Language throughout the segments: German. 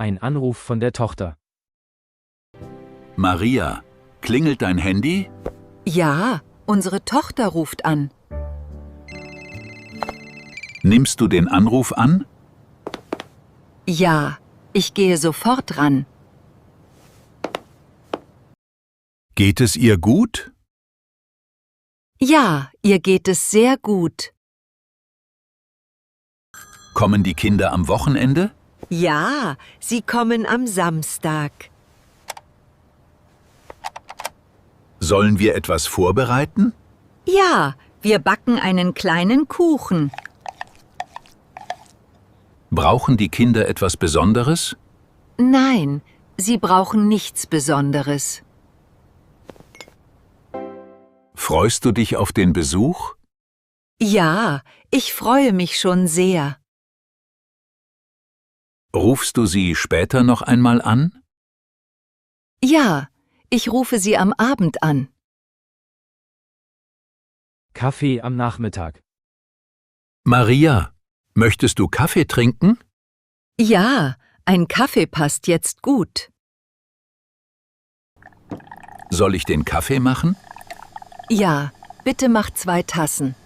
Ein Anruf von der Tochter. Maria, klingelt dein Handy? Ja, unsere Tochter ruft an. Nimmst du den Anruf an? Ja, ich gehe sofort ran. Geht es ihr gut? Ja, ihr geht es sehr gut. Kommen die Kinder am Wochenende? Ja, sie kommen am Samstag. Sollen wir etwas vorbereiten? Ja, wir backen einen kleinen Kuchen. Brauchen die Kinder etwas Besonderes? Nein, sie brauchen nichts Besonderes. Freust du dich auf den Besuch? Ja, ich freue mich schon sehr. Rufst du sie später noch einmal an? Ja, ich rufe sie am Abend an. Kaffee am Nachmittag. Maria, möchtest du Kaffee trinken? Ja, ein Kaffee passt jetzt gut. Soll ich den Kaffee machen? Ja, bitte mach 2 Tassen.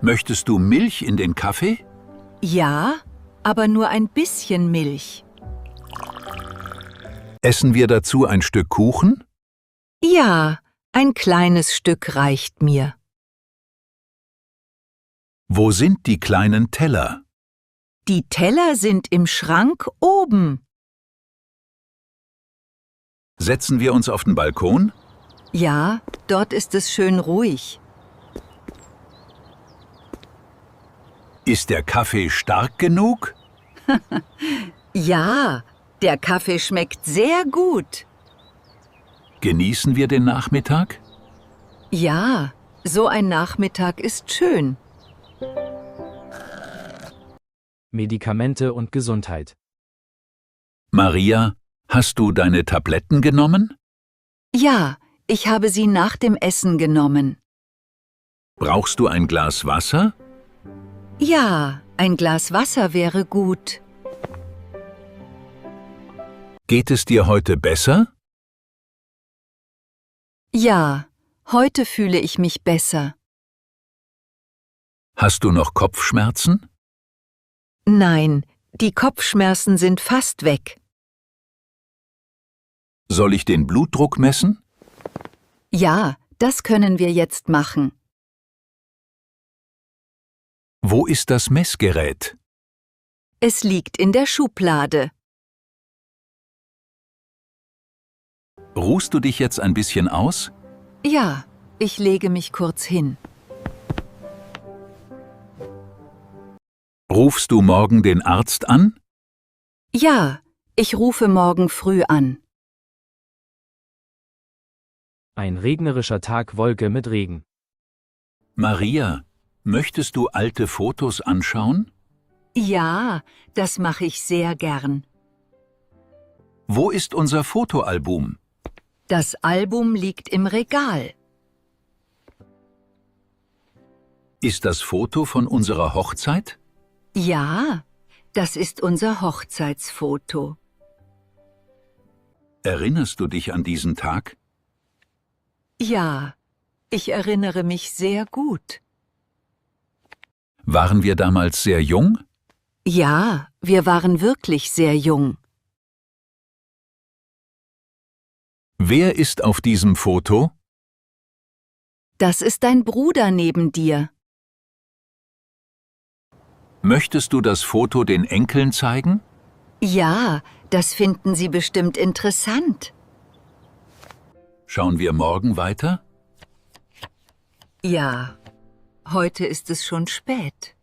Möchtest du Milch in den Kaffee? Ja, aber nur ein bisschen Milch. Essen wir dazu ein Stück Kuchen? Ja, ein kleines Stück reicht mir. Wo sind die kleinen Teller? Die Teller sind im Schrank oben. Setzen wir uns auf den Balkon? Ja, dort ist es schön ruhig. Ist der Kaffee stark genug? Ja, der Kaffee schmeckt sehr gut. Genießen wir den Nachmittag? Ja, so ein Nachmittag ist schön. Medikamente und Gesundheit. Maria, hast du deine Tabletten genommen? Ja, ich habe sie nach dem Essen genommen. Brauchst du ein Glas Wasser? Ja, ein Glas Wasser wäre gut. Geht es dir heute besser? Ja, heute fühle ich mich besser. Hast du noch Kopfschmerzen? Nein, die Kopfschmerzen sind fast weg. Soll ich den Blutdruck messen? Ja, das können wir jetzt machen. Wo ist das Messgerät? Es liegt in der Schublade. Ruhst du dich jetzt ein bisschen aus? Ja, ich lege mich kurz hin. Rufst du morgen den Arzt an? Ja, ich rufe morgen früh an. Ein regnerischer Tag, Wolke mit Regen. Maria, möchtest du alte Fotos anschauen? Ja, das mache ich sehr gern. Wo ist unser Fotoalbum? Das Album liegt im Regal. Ist das Foto von unserer Hochzeit? Ja, das ist unser Hochzeitsfoto. Erinnerst du dich an diesen Tag? Ja, ich erinnere mich sehr gut. Waren wir damals sehr jung? Ja, wir waren wirklich sehr jung. Wer ist auf diesem Foto? Das ist dein Bruder neben dir. Möchtest du das Foto den Enkeln zeigen? Ja, das finden sie bestimmt interessant. Schauen wir morgen weiter? Ja, heute ist es schon spät.